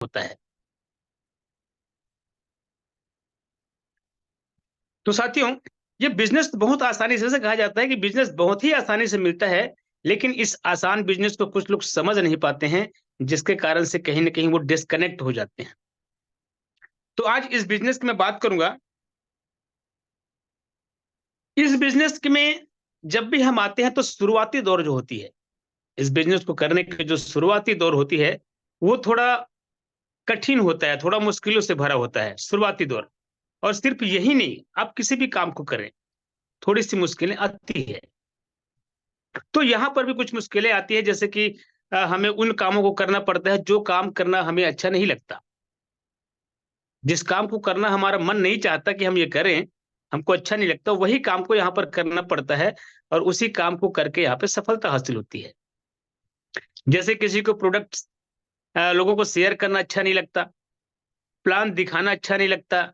होता है। तो साथियों, ये बिज़नेस बहुत आसानी से कहा जाता है कि बिज़नेस बहुत ही आसानी से मिलता है, लेकिन इस आसान बिज़नेस को कुछ लोग समझ नहीं पाते हैं, जिसके कारण से कहीं न कहीं वो डिस्कनेक्ट हो जाते हैं। तो आज इस बिज़नेस की मैं बात करूँगा। इस बिज़नेस क में जब भी हम आते हैं तो शुरुआती दौर जो होती है, इस बिज़नेस को करने की जो शुरुआती दौर होती है, वो थोड़ा कठिन होता है, थोड़ा मुश्किलों से भरा होता है, शुरुआती दौर। और सिर्फ़ यही नहीं, आप किसी भी काम को करें, थोड़ी-सी मुश्किलें आती है। तो यहाँ पर भी कुछ मुश्किलें आती हैं, जैसे कि हमें उन कामों को करना पड़ता है जो काम करना हमें अच्छा नहीं लगता। जिस काम को करना हमारा मन नहीं चाहता कि हम ये करें, हमको अच्छा नहीं लगता, वही काम को यहाँ पर करना पड़ता है और उसी काम को करके यहाँ पे सफलता हासिल होती है। जैसे किसी को प्रोडक्ट्स लोगों को शेयर करना अच्छा नहीं लगता, प्लान दिखाना अच्छा नहीं लगता,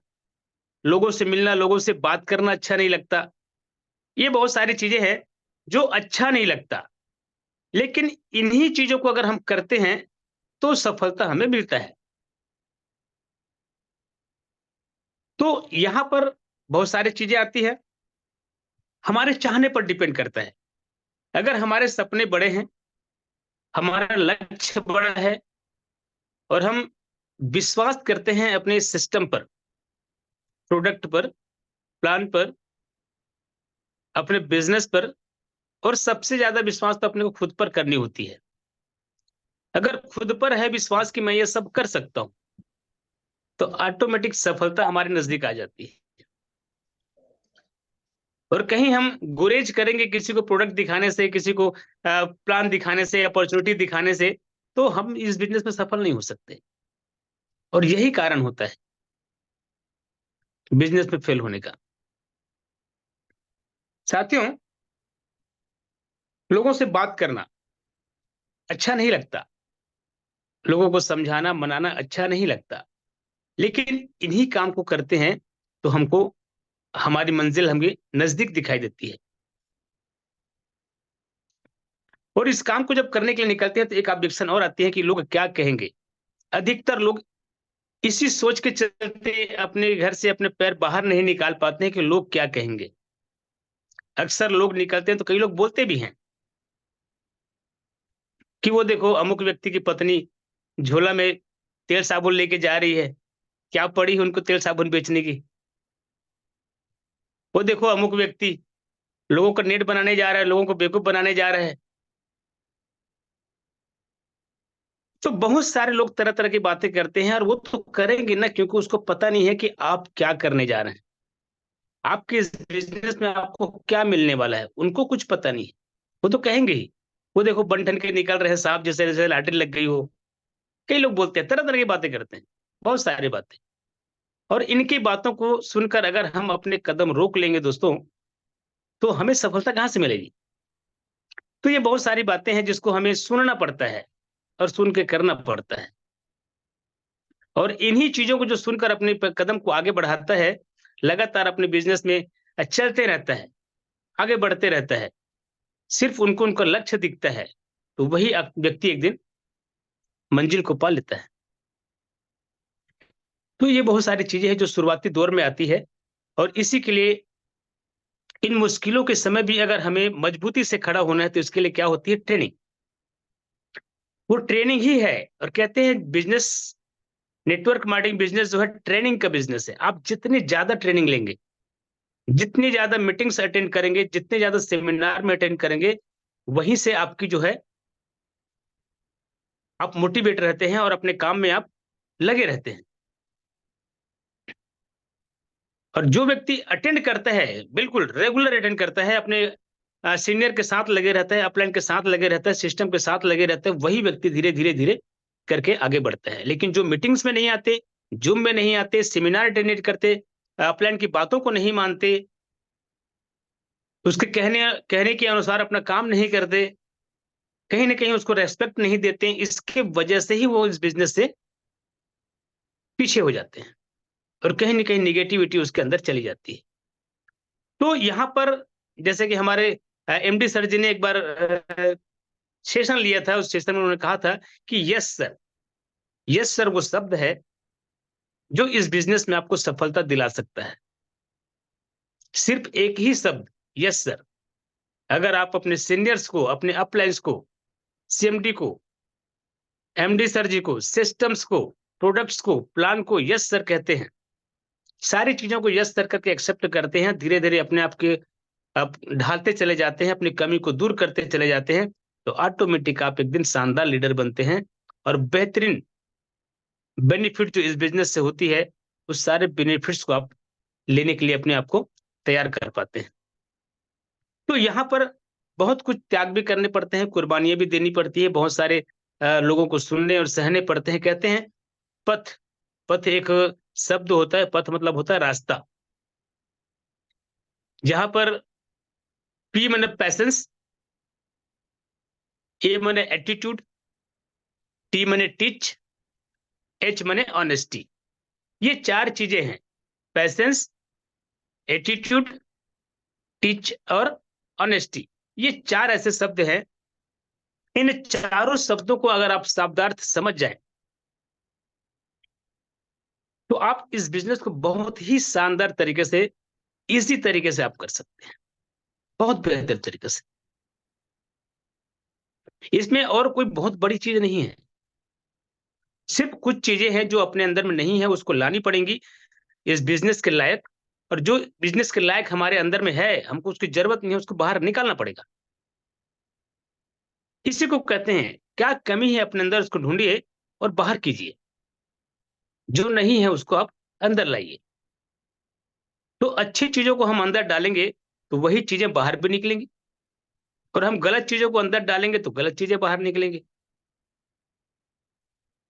लोगों से मिलना, लोगों से बात करना अच्छा नहीं लगता। ये बहुत सारी चीज़ें हैं जो अच्छा नहीं लगता, लेकिन इन्हीं चीज़ों को अगर हम करते हैं, तो सफलता हमें मिलता है। तो यहाँ पर बहुत सारी चीज़ें आती हैं, हमारे चाहने पर डिपेंड करता है। अगर हमारे सपने बड़े हैं, हमारा लक्ष्य बड़ा है और हम विश्वास करते हैं अपने सिस्टम पर, प्रोडक्ट पर, प्लान पर, अपने बिज़नेस पर, और सबसे ज़्यादा विश्वास तो अपने को खुद पर करनी होती है। अगर खुद पर है विश्वास कि मैं ये सब कर सकता हूँ, तो ऑटोमैटिक सफलता हमारे नज़दीक आ जाती है। और कहीं हम गुरेज करेंगे किसी को प्रोडक्ट दिखाने से, किसी को प्लान दिखाने से, अपॉर्च्युनिटी दिखाने से, तो हम इस बिज़नेस में सफल नहीं हो सकते। और यही कारण होता है बिज़नेस में फेल होने का। साथियों, लोगों से बात करना अच्छा नहीं लगता, लोगों को समझाना, मनाना अच्छा नहीं लगता, लेकिन इन्हीं काम को करते हैं, तो हमको हमारी मंज़िल हमें नज़दीक दिखाई देती है। और इस काम को जब करने के लिए निकलते हैं, तो एक ऑब्जेक्शन और आती है कि लोग क्या कहेंगे? अधिकतर लोग इसी सोच के चलते अपने घर से अपने पैर बाहर नहीं निकाल पाते हैं कि लोग क्या कहेंगे? अक्सर लोग निकलते हैं तो कई लोग बोलते भी हैं कि वो देखो अमुक व्यक्ति की पत्नी झोला में तेल साबुन लेके जा रही है, क्या पड़ी है उनको तेल साबुन बेचने की? वो देखो अमुक व्यक्ति लोगों का नेट बनाने जा रहा है, लोगों को बेवकूफ़ बनाने जा रहा है। तो बहुत सारे लोग तरह-तरह की बातें करते हैं और वो तो करेंगे ना, क्योंकि उसको पता नहीं है कि आप क्या करने जा रहे हैं। आपके इस बिज़नेस में आपको क्या मिलने वाला है, उनको कुछ पता नहीं है। वो तो कहेंगे ही। वो देखो बन-ठन के निकल रहे हैं साहब, जैसे-जैसे लॉटरी लग गई हो। कई लोग बोलते हैं, तरह-तरह की बातें करते हैं, बहुत सारी बातें। और इनकी बातों को सुनकर अगर हम अपने कदम रोक लेंगे दोस्तों, तो हमें सफलता कहाँ से मिलेगी? तो ये बहुत सारी बातें हैं जिसको हमें सुनना पड़ता है और सुन के करना पड़ता है। और इन्हीं चीज़ों को जो सुनकर अपने कदम को आगे बढ़ाता है, लगातार अपने बिज़नेस में चलते रहता है, आगे बढ़ते रहता है, सिर्फ़ उनको उनका लक्ष्य दिखता है, तो वही व्यक्ति एक दिन मंज़िल को पा लेता है। तो ये बहुत सारी चीज़ें हैं जो शुरुआती दौर में आती है और इसी के लिए इन मुश्किलों के समय भी अगर हमें मजबूती से खड़ा होना है, तो इसके लिए क्या होती है? ट्रेनिंग। वो ट्रेनिंग ही है। और कहते हैं बिज़नेस, नेटवर्क मार्केटिंग बिज़नेस जो है ट्रेनिंग का बिज़नेस है। आप जितनी ज़्यादा ट्रेनिंग लेंगे, जितनी ज़्यादा मीटिंग्स अटेंड करेंगे, जितने ज़्यादा सेमिनार में अटेंड करेंगे, वहीं से आपकी जो है, आप मोटिवेट रहते हैं और अपने काम में आप लगे रहते हैं। और जो व्यक्ति अटेंड करता है, बिल्कुल रेगुलर अटेंड करता है, अपने सीनियर के साथ लगे रहता है, अपलाइन के साथ लगे रहता है, सिस्टम के साथ लगे रहता है, वही व्यक्ति धीरे-धीरे करके आगे बढ़ता है। लेकिन जो मीटिंग्स में नहीं आते, ज़ूम में नहीं आते, सेमिनार अटेंड नहीं करते, अपलाइन की बातों को नहीं मानते, उसके कहने के अनुसार अपना काम नहीं करते, कहीं न कहीं उसको रिस्पेक्ट नहीं देते, इसके वजह से ही वो इस बिज़नेस से पीछे हो जाते हैं और कहीं न कहीं नेगेटिविटी उसके अंदर चली जाती है। तो यहाँ पर जैसे कि हमारे एमडी सर जी ने एक बार सेशन लिया था, उस सेशन में उन्होंने कहा था कि यस सर, यस सर वो शब्द है जो इस बिज़नेस में आपको सफलता दिला सकता है। सिर्फ़ एक ही शब्द यस सर, अगर आप अपने सीनियर्स को, अपने अपलाइन्स को, सीएमडी को, एमडी सर जी को, सिस्टम्स को, प्रोडक्ट्स को, प्लान को यस सर कहते हैं, सारी चीज़ों को यस सर करके एक्सेप्ट करते हैं, धीरे-धीरे अपने आप के आप ढालते चले जाते हैं, अपनी कमी को दूर करते चले जाते हैं, तो ऑटोमेटिक आप एक दिन शानदार लीडर बनते हैं और बेहतरीन बेनिफिट जो इस बिज़नेस से होती है, उस सारे बेनिफिट्स को आप लेने के लिए अपने आप को तैयार कर पाते हैं। तो यहाँ पर बहुत कुछ त्याग भी करने पड़ते हैं, कुर्बानियाँ भी देनी पड़ती है, बहुत सारे लोगों को सुनने और सहने पड़ते हैं। कहते हैं पथ, पथ एक शब्द होता है, पथ मतलब होता है रास्ता। जहाँ पर पी माने पैशंस, ए माने एटीट्यूड, टी माने टीच, एच माने ऑनेस्टी। ये 4 चीज़ें हैं, पैशंस, एटीट्यूड, टीच और ऑनेस्टी। ये 4 ऐसे शब्द हैं, इन चारों शब्दों को अगर आप शब्दार्थ समझ जाएँ, तो आप इस बिज़नेस को बहुत ही शानदार तरीके से, ईज़ी तरीके से आप कर सकते हैं, बहुत बेहतर तरीके से। इसमें और कोई बहुत बड़ी चीज़ नहीं है, सिर्फ़ कुछ चीज़ें हैं जो अपने अंदर में नहीं है, उसको लानी पड़ेंगी इस बिज़नेस के लायक, और जो बिज़नेस के लायक हमारे अंदर में है, हमको उसकी ज़रूरत नहीं है, उसको बाहर निकालना पड़ेगा। इसी को कहते हैं, क्या कमी है अपने अंदर उसको ढूँढिए और बाहर कीजिए, जो नहीं है उसको आप अंदर लाइए। तो अच्छी चीज़ों को हम अंदर डालेंगे, तो वही चीज़ें बाहर भी निकलेंगी, और हम गलत चीज़ों को अंदर डालेंगे, तो गलत चीज़ें बाहर निकलेंगी।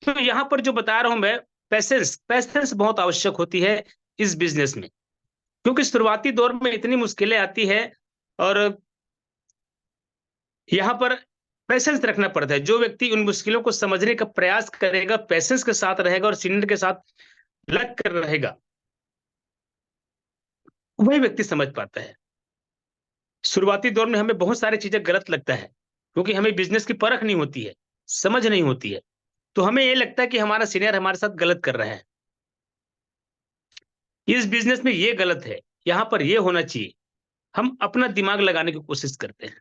तो यहाँ पर जो बता रहा हूँ मैं, पैशेंस पैशेंस बहुत आवश्यक होती है इस बिज़नेस में, क्योंकि शुरुआती दौर में इतनी मुश्किलें आती हैं, और यहाँ पर पेशेंस रखना पड़ता है। जो व्यक्ति उन मुश्किलों को समझने का प्रयास करेगा, पेशेंस के साथ रहेगा और सीनियर के साथ लग कर रहेगा, वही व्यक्ति समझ पाता है। शुरुआती दौर में हमें बहुत सारी चीज़ें गलत लगता है, क्योंकि हमें बिज़नेस की परख नहीं होती है, समझ नहीं होती है। तो हमें ये लगता है कि हमारा सीनियर हमारे साथ गलत कर रहा है। इस बिज़नेस में ये गलत है, यहाँ पर ये होना चाहिए। हम अपना दिमाग लगाने की कोशिश करते हैं।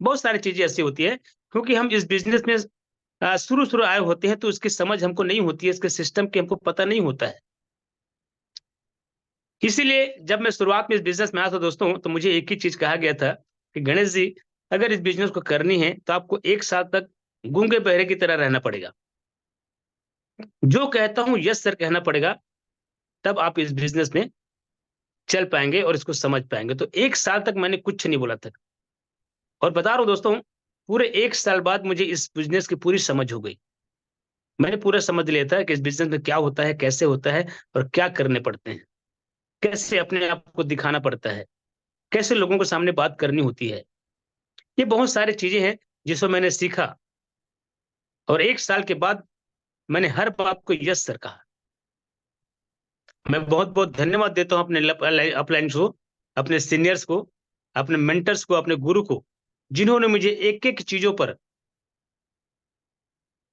बहुत सारी चीज़ें ऐसी होती हैं, क्योंकि हम इस बिज़नेस में शुरू-शुरू आए होते हैं, तो इसकी समझ हमको नहीं होती है, इसके सिस्टम की हमको पता नहीं होता है। इसीलिए जब मैं शुरुआत में इस बिज़नेस में आया था दोस्तों, तो मुझे एक ही चीज़ कहा गया था कि गणेश जी, अगर इस बिज़नेस को करनी है, तो आपको 1 साल तक गूंगे-बहरे की तरह रहना पड़ेगा। जो कहता हूँ यस सर कहना पड़ेगा, तब आप इस बिज़नेस में चल पाएँगे और इसको समझ पाएँगे। तो 1 साल तक मैंने कुछ नहीं बोला था, और बता रहा हूँ दोस्तों, पूरे 1 साल बाद मुझे इस बिज़नेस की पूरी समझ हो गई। मैंने पूरा समझ लिया था कि इस बिज़नेस में क्या होता है, कैसे होता है और क्या करने पड़ते हैं। कैसे अपने आप को दिखाना पड़ता है, कैसे लोगों के सामने बात करनी होती है। ये बहुत सारी चीज़ें हैं जिसको मैंने सीखा, और 1 साल के बाद मैंने हर बात को यस सर कहा। मैं बहुत-बहुत धन्यवाद देता हूँ अपने अपलाइन्स को, अपने सीनियर्स को, अपने मेंटर्स को, अपने गुरु को, जिन्होंने मुझे एक-एक चीज़ों पर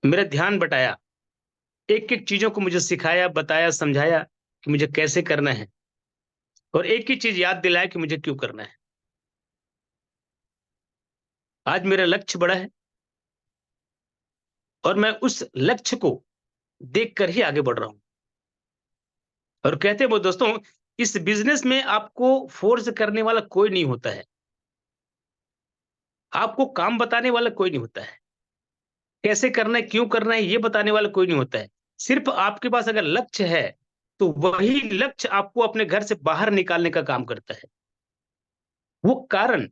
मेरा ध्यान बटाया, एक-एक चीज़ों को मुझे सिखाया, बताया, समझाया कि मुझे कैसे करना है, और एक ही चीज़ याद दिलाया कि मुझे क्यों करना है। आज मेरा लक्ष्य बड़ा है, और मैं उस लक्ष्य को देख कर ही आगे बढ़ रहा हूँ। और कहते हैं वो दोस्तों, इस बिज़नेस में आपको फ़ोर्स करने वाला कोई नहीं होता है। आपको काम बताने वाला कोई नहीं होता है। कैसे करना है, क्यों करना है, ये बताने वाला कोई नहीं होता है। सिर्फ़ आपके पास अगर लक्ष्य है, तो वही लक्ष्य आपको अपने घर से बाहर निकालने का काम करता है। वो कारण,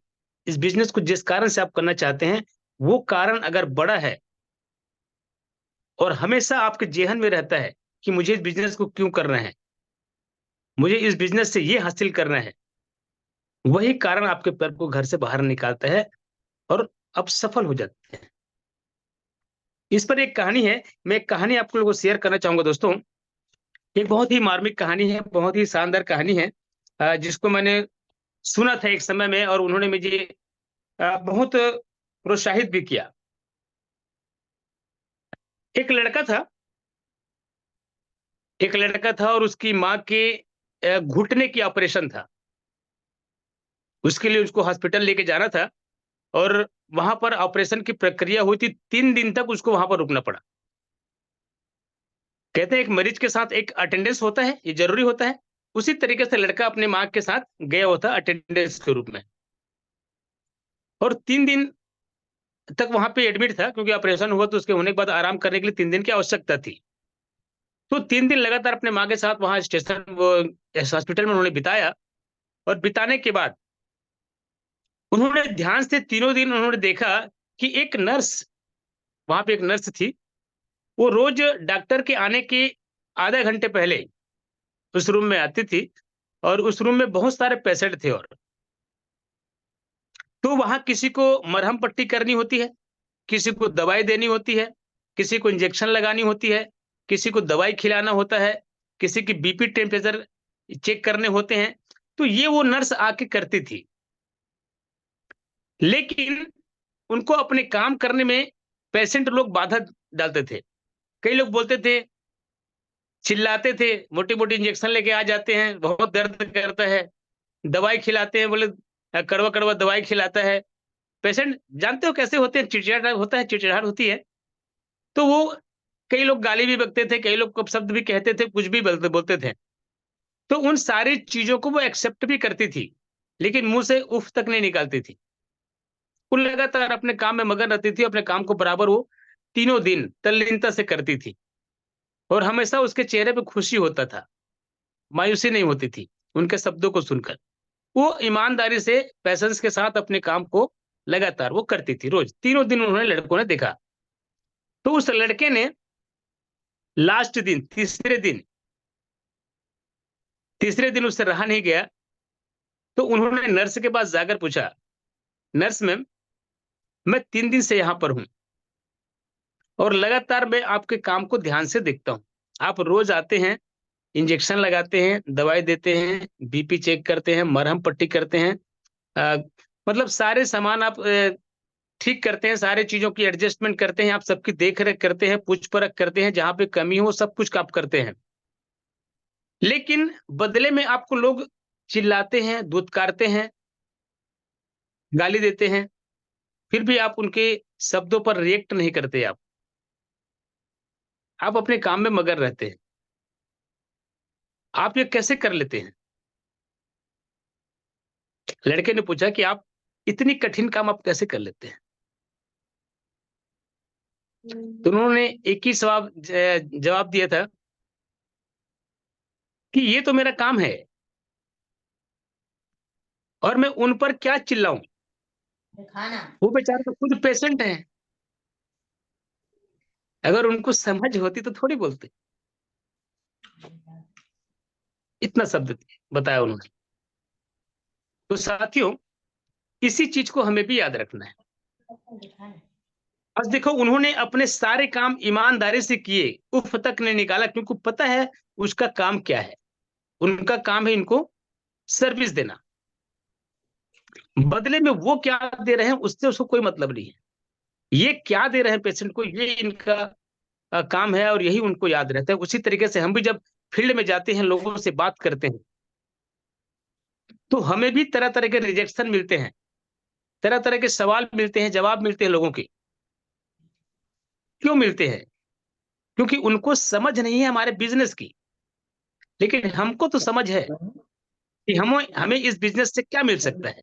इस बिज़नेस को जिस कारण से आप करना चाहते हैं, वो कारण अगर बड़ा है और हमेशा आपके ज़ेहन में रहता है कि मुझे इस बिज़नेस को क्यों करना है, मुझे इस बिज़नेस से ये हासिल करना है, वही कारण आपके पैर को घर से बाहर निकालता है, और आप सफल हो जाते हैं। इस पर एक कहानी है, मैं एक कहानी आप लोगों को शेयर करना चाहूँगा दोस्तों। एक बहुत ही मार्मिक कहानी है, बहुत ही शानदार कहानी है, जिसको मैंने सुना था एक समय में, और उन्होंने मुझे बहुत प्रोत्साहित भी किया। एक लड़का था, एक लड़का था और उसकी माँ के घुटने की ऑपरेशन था। उसके लिए उसको हॉस्पिटल लेके जाना था और वहाँ पर ऑपरेशन की प्रक्रिया हुई थी, 3 दिन तक उसको वहाँ पर रुकना पड़ा। कहते हैं एक मरीज के साथ एक अटेंडेंस होता है, ये ज़रूरी होता है। उसी तरीके से लड़का अपनी माँ के साथ गया हुआ था अटेंडेंस के रूप में और 3 दिन तक वहाँ पे एडमिट था क्योंकि ऑपरेशन हुआ तो उसके होने के बाद आराम करने के लिए 3 दिन की आवश्यकता थी। तो 3 दिन लगातार अपने माँ के साथ वहाँ स्टेशन वो इस हॉस्पिटल में उन्होंने बिताया और बिताने के बाद उन्होंने ध्यान से तीनों दिन उन्होंने देखा कि एक नर्स वहाँ पे एक नर्स थी, वो रोज़ डॉक्टर के आने के आधा घंटे पहले उस रूम में आती थी और उस रूम में बहुत सारे पेशेंट थे और तो वहाँ किसी को मरहम पट्टी करनी होती है, किसी को दवाई देनी होती है, किसी को इंजेक्शन लगानी होती है, किसी को दवाई खिलाना होता है, किसी की बीपी टेम्परेचर चेक करने होते हैं, तो ये वो नर्स आके करती थी। लेकिन उनको अपने काम करने में पेशेंट लोग बाधा डालते थे। कई लोग बोलते थे, चिल्लाते थे, मोटी-मोटी इंजेक्शन लेके आ जाते हैं, बहुत दर्द करता है, दवाई खिलाते हैं, बोले कड़वा-कड़वा दवाई खिलाता है। पेशेंट जानते हो कैसे होते हैं, चिड़चिड़ा होता है, चिड़चिड़ाहट होती है। तो वो कई लोग गाली भी बकते थे, कई लोग अपशब्द भी कहते थे, कुछ भी बोलते बोलते थे। तो उन सारी चीज़ों को वो एक्सेप्ट भी करती थी, लेकिन मुँह से उफ़ तक नहीं निकालती थी। वो लगातार अपने काम में मगन रहती थी, अपने काम को बराबर वो तीनों दिन तल्लीनता से करती थी और हमेशा उसके चेहरे पे खुशी होता था, मायूसी नहीं होती थी, उनके शब्दों को सुनकर। वो ईमानदारी से पैशन्स के साथ अपने काम को लगातार वो करती थी रोज़, तीनों दिन उन्होंने लड़कों ने देखा। तो उस लड़के ने लास्ट दिन तीसरे दिन उससे रहा नहीं गया, तो उन्होंने नर्स के पास जाकर पूछा, "नर्स मैम, मैं 3 दिन से यहाँ पर हूँ और लगातार मैं आपके काम को ध्यान से देखता हूँ। आप रोज़ आते हैं, इंजेक्शन लगाते हैं, दवाई देते हैं, बीपी चेक करते हैं, मरहम पट्टी करते हैं। अ, मतलब सारे सामान आप ठीक करते हैं, सारी चीज़ों की एडजस्टमेंट करते हैं, आप सबकी देख-रेख करते हैं, पूछ-परख करते हैं, जहाँ पे कमी हो सब कुछ आप करते हैं। लेकिन बदले में आपको लोग चिल्लाते हैं, धुतकारते हैं, गाली देते हैं, फिर भी आप उनके शब्दों पर रिएक्ट नहीं करते आप। आप अपने काम में मगन रहते हैं। आप ये कैसे कर लेते हैं?" लड़के ने पूछा कि आप इतनी कठिन काम आप कैसे कर लेते हैं? तो उन्होंने एक ही जवाब दिया था कि ये तो मेरा काम है और मैं उन पर क्या चिल्लाऊँ? दिखाना। वो बेचारे तो खुद पेशेंट हैं। अगर उनको समझ होती तो थोड़ी बोलते। इतना शब्द बताया उन्होंने। तो साथियों, इसी चीज़ को हमें भी याद रखना है। दिखाना। आज देखो उन्होंने अपने सारे काम ईमानदारी से किए, उफ़ तक नहीं निकाला क्योंकि पता है उसका काम क्या है। उनका काम है इनको सर्विस देना। बदले में वो क्या दे रहे हैं उससे उसको कोई मतलब नहीं है। ये क्या दे रहे हैं पेशेंट को ये इनका काम है और यही उनको याद रहता है। उसी तरीके से हम भी जब फील्ड में जाते हैं, लोगों से बात करते हैं, तो हमें भी तरह-तरह के रिजेक्शन मिलते हैं, तरह-तरह के सवाल मिलते हैं, जवाब मिलते हैं लोगों के। क्यों मिलते हैं? क्योंकि उनको समझ नहीं है हमारे बिज़नेस की, लेकिन हमको तो समझ है कि हमें हमें इस बिज़नेस से क्या मिल सकता है।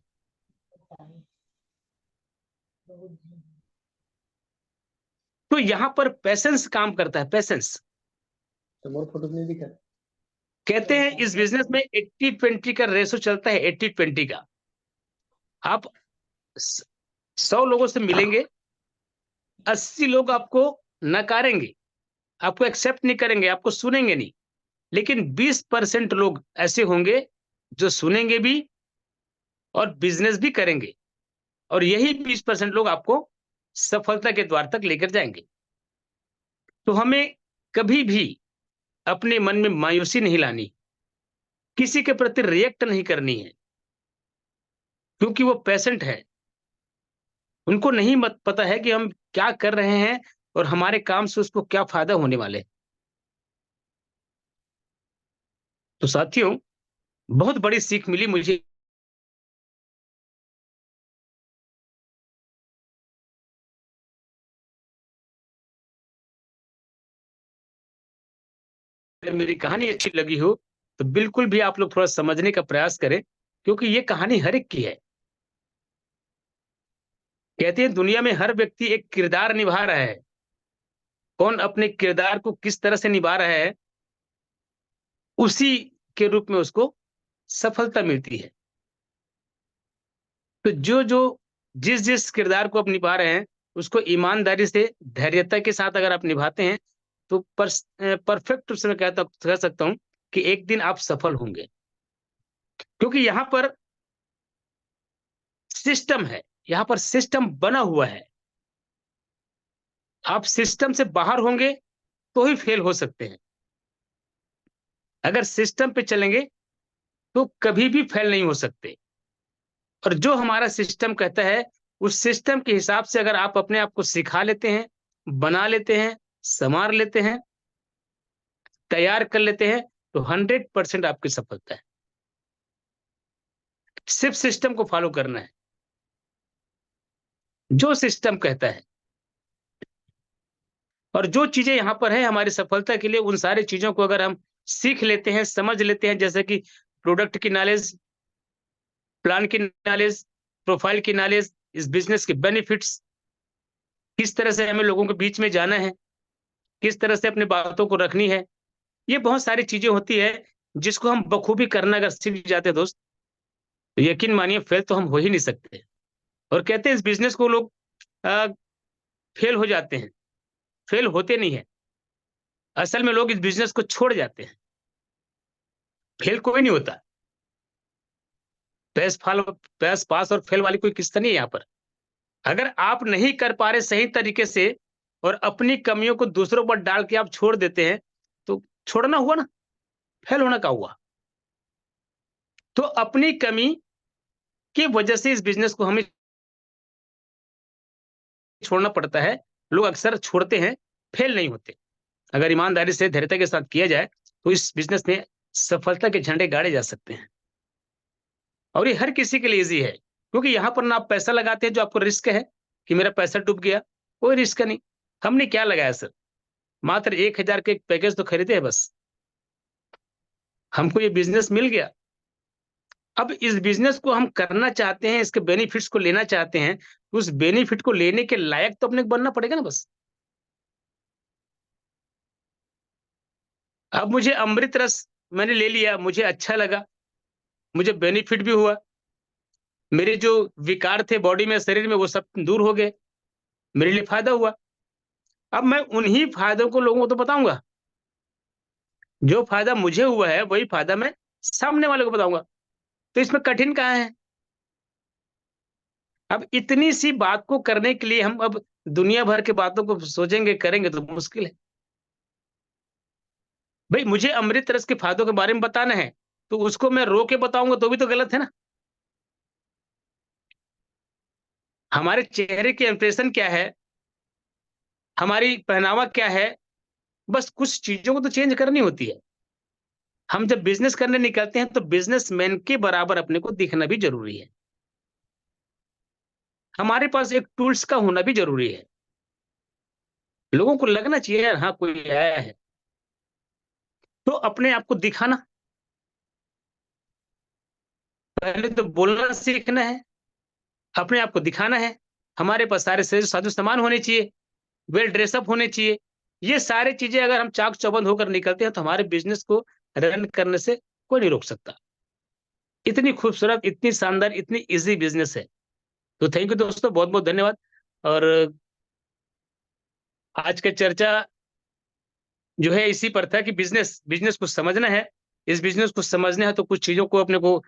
तो यहाँ पर पैशेंस काम करता है, पैशेंस। समोर फोटोत नहीं दिखत. कहते हैं इस बिज़नेस में 80-20 का रेशो चलता है, 80-20 का। आप स 100 लोगों से मिलेंगे, 80 लोग आपको नकारेंगे, आपको एक्सेप्ट नहीं करेंगे, आपको सुनेंगे नहीं। लेकिन 20% लोग ऐसे होंगे जो सुनेंगे भी और बिज़नेस भी करेंगे और यही 20% लोग आपको सफलता के द्वार तक लेकर जाएँगे। तो हमें कभी भी अपने मन में मायूसी नहीं लानी, किसी के प्रति रिएक्ट नहीं करनी है, क्योंकि वो पेशेंट है। उनको नहीं मत पता है कि हम क्या कर रहे हैं और हमारे काम से उसको क्या फ़ायदा होने वाले हैं। तो साथियों, बहुत बड़ी सीख मिली मुझे। अगर मेरी कहानी अच्छी लगी हो, तो बिल्कुल भी आप लोग थोड़ा समझने का प्रयास करें, क्योंकि ये कहानी हर एक की है। कहते हैं दुनिया में हर व्यक्ति एक किरदार निभा रहा है। कौन अपने किरदार को किस तरह से निभा रहा है, उसी के रूप में उसको सफलता मिलती है। तो जो जिस किरदार को आप निभा रहे हैं, उसको ईमानदारी से, धैर्यता के साथ अगर आप निभाते हैं, तो परफेक्ट रूप से मैं कह सकता हूँ कि एक दिन आप सफल होंगे। क्योंकि यहाँ पर सिस्टम है, यहाँ पर सिस्टम बना हुआ है। आप सिस्टम से बाहर होंगे, तो ही फेल हो सकते हैं। अगर सिस्टम पे चलेंगे, तो कभी भी फेल नहीं हो सकते। और जो हमारा सिस्टम कहता है, उस सिस्टम के हिसाब से अगर आप अपने आप को सिखा लेते हैं, बना लेते हैं, संवार लेते हैं, तैयार कर लेते हैं, तो 100% आपकी सफलता है। सिर्फ सिस्टम को फॉलो करना है, जो सिस्टम कहता है। और जो चीजें यहाँ पर है हमारी सफलता के लिए, उन सारी चीजों को अगर हम सीख लेते हैं, समझ लेते हैं, जैसे कि प्रोडक्ट की नॉलेज, प्लान की नॉलेज, प्रोफाइल की नॉलेज, इस बिजनेस के बेनिफिट्स, किस तरह से हमें लोगों के बीच में जाना है, किस तरह से अपनी बातों को रखनी है। ये बहुत सारी चीजें होती है, जिसको हम बखूबी करना अगर सीख जाते हैं दोस्त, तो यकीन मानिए फेल तो हम हो ही नहीं सकते। और कहते हैं इस बिजनेस को लोग अ, फेल हो जाते हैं, फेल होते नहीं है। असल में लोग इस बिजनेस को छोड़ जाते हैं, फेल कोई नहीं होता। पैस पास और फेल वाली कोई किस्सा नहीं है यहाँ पर। अगर आप नहीं कर पा रहे सही तरीके से, और अपनी कमियों को दूसरों पर डाल के आप छोड़ देते हैं, तो छोड़ना हुआ ना, फेल होना का हुआ। तो अपनी कमी की वजह से इस बिजनेस को हमें छोड़ना पड़ता है। लोग अक्सर छोड़ते हैं, फेल नहीं होते। अगर ईमानदारी से, धैर्यता के साथ किया जाए, तो इस बिजनेस में सफलता के झंडे गाड़े जा सकते हैं। और ये हर किसी के लिए ईज़ी है, क्योंकि यहाँ पर ना आप पैसा लगाते हैं जो आपको रिस्क है कि मेरा पैसा डूब गया, कोई रिस्क नहीं। हमने क्या लगाया सर? मात्र 1000 के एक पैकेज तो खरीदे हैं बस। हमको ये बिज़नेस मिल गया। अब इस बिज़नेस को हम करना चाहते हैं, इसके बेनिफिट्स को लेना चाहते हैं, उस बेनिफिट को लेने के लायक तो अपने को बनना पड़ेगा ना बस। अब मुझे अमृत रस मैंने ले लिया, मुझे अच्छा लगा, मुझे बेनिफिट भी हुआ, मेरे जो विकार थे बॉडी में, शरीर में, वो सब दूर हो गए, मेरे लिए फ़ायदा हुआ। अब मैं उन्हीं फ़ायदों को लोगों को तो बताऊँगा, जो फ़ायदा मुझे हुआ है, वही फ़ायदा मैं सामने वाले को बताऊँगा। तो इसमें कठिन कहाँ है? अब इतनी सी बात को करने के लिए हम अब दुनिया भर की बातों को सोचेंगे, करेंगे तो मुश्किल है। भई मुझे अमृत रस के फ़ायदों के बारे में बताना है, तो उसको मैं रो के बताऊँगा तो भी तो गलत है ना? हमारे चेहरे के इंप्रेशन क्या है, हमारी पहनावा क्या है, बस कुछ चीज़ों को तो चेंज करनी होती है। हम जब बिज़नेस करने निकलते हैं, तो बिज़नेसमैन के बराबर अपने को दिखना भी ज़रूरी है। हमारे पास एक टूल्स का होना भी ज़रूरी है। लोगों को लगना चाहिए यार हाँ, कोई आया है। तो अपने आप को दिखाना, पहले तो बोलना सीखना है, अपने आप को दिखाना है। हमारे पास सारे साजो सामान होने चाहिए, वेल ड्रेस अप होने चाहिए। ये सारी चीज़ें अगर हम चाक-चौबंद होकर निकलते हैं, तो हमारे बिज़नेस को रन करने से कोई नहीं रोक सकता। इतनी खूबसूरत, इतनी शानदार, इतनी ईज़ी बिज़नेस है। तो थैंक यू दोस्तों, बहुत-बहुत धन्यवाद। और आज का चर्चा जो है इसी पर था कि बिज़नेस बिज़नेस को समझना है। इस बिज़नेस को समझना है तो कुछ चीज़ों को अपने को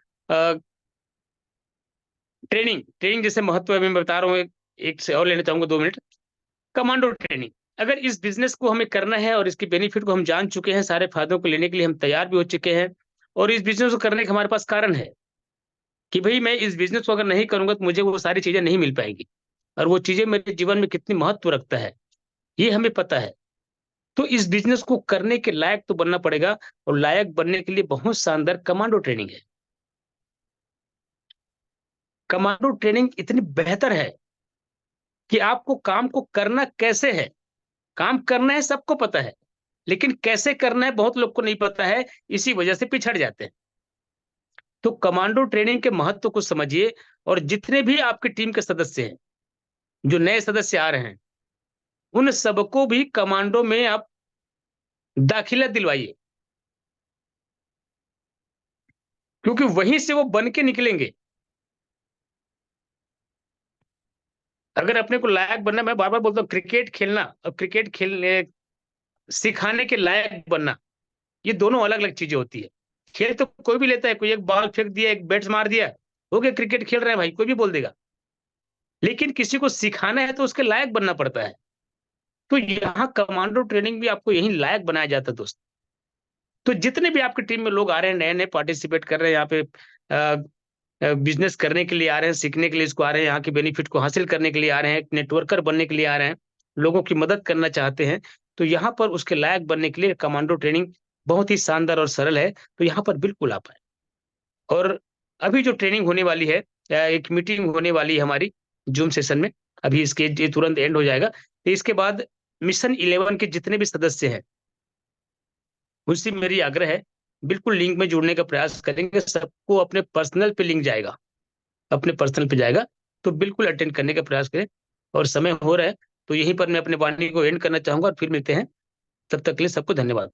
ट्रेनिंग ट्रेनिंग जैसे महत्व अभी मैं बता रहा हूँ, एक से और लेना चाहूँगा 2 मिनट। Commando training. अगर इस बिज़नेस को हमें करना है और इसके बेनिफिट को हम जान चुके हैं, सारे फ़ायदों को लेने के लिए हम तैयार भी हो चुके हैं, और इस बिज़नेस को करने का हमारे पास कारण है कि भई मैं इस बिज़नेस को अगर नहीं करूँगा तो मुझे वो सारी चीज़ें नहीं मिल पाएँगी, और वो चीज़ें मेरे जीवन में कितनी महत्व रखता है, ये हमें पता है। तो इस बिजनेस को करने के लायक तो बनना पड़ेगा, और लायक बनने के लिए बहुत शानदार कमांडो ट्रेनिंग है। कमांडो ट्रेनिंग इतनी बेहतर है कि आपको काम को करना कैसे है, काम करना है सबको पता है, लेकिन कैसे करना है बहुत लोग को नहीं पता है, इसी वजह से पिछड़ जाते हैं। तो कमांडो ट्रेनिंग के महत्व को समझिए, और जितने भी आपकी टीम के सदस्य हैं, जो नए सदस्य आ रहे हैं, उन सबको भी कमांडो में आप दाखिला दिलवाइए, क्योंकि वहीं से वो बन के निकलेंगे। अगर अपने को लायक बनना, मैं बार-बार बोलता हूँ, क्रिकेट खेलना और क्रिकेट खेलने सिखाने के लायक बनना, ये दोनों अलग-अलग चीजें होती है। खेल तो कोई भी लेता है, कोई एक बॉल फेंक दिया, एक बैट्स मार दिया, हो गया क्रिकेट खेल रहे हैं भाई, कोई भी बोल देगा। लेकिन किसी को सिखाना है तो उसके लायक बनना पड़ता है। तो यहाँ कमांडो ट्रेनिंग भी आपको यही लायक बनाया जाता है दोस्त। तो जितने भी आपकी टीम में लोग आ रहे हैं, नए-नए पार्टिसिपेट कर रहे हैं यहाँ पे, बिज़नेस करने के लिए आ रहे हैं, सीखने के लिए इसको आ रहे हैं, यहाँ के बेनिफिट को हासिल करने के लिए आ रहे हैं, एक नेटवर्कर बनने के लिए आ रहे हैं, लोगों की मदद करना चाहते हैं, तो यहाँ पर उसके लायक बनने के लिए कमांडो ट्रेनिंग बहुत ही शानदार और सरल है, तो यहाँ पर बिल्कुल आप आएँ। और अभी जो ट्रेनिंग होने वाली है, एक मीटिंग होने वाली है हमारी ज़ूम सेशन में, अभी इसके ये तुरंत एंड हो जाएगा। तो इसके बाद मिशन 11 के जितने भी सदस्य हैं, उनसे मेरी आग्रह है, बिल्कुल लिंक में जुड़ने का प्रयास करेंगे, सबको अपने पर्सनल पे लिंक जाएगा, अपने पर्सनल पे जाएगा, तो बिल्कुल अटेंड करने का प्रयास करें। और समय हो रहा है, तो यहीं पर मैं अपनी वाणी को एंड करना चाहूँगा, और फिर मिलते हैं, तब तक के लिए सबको धन्यवाद।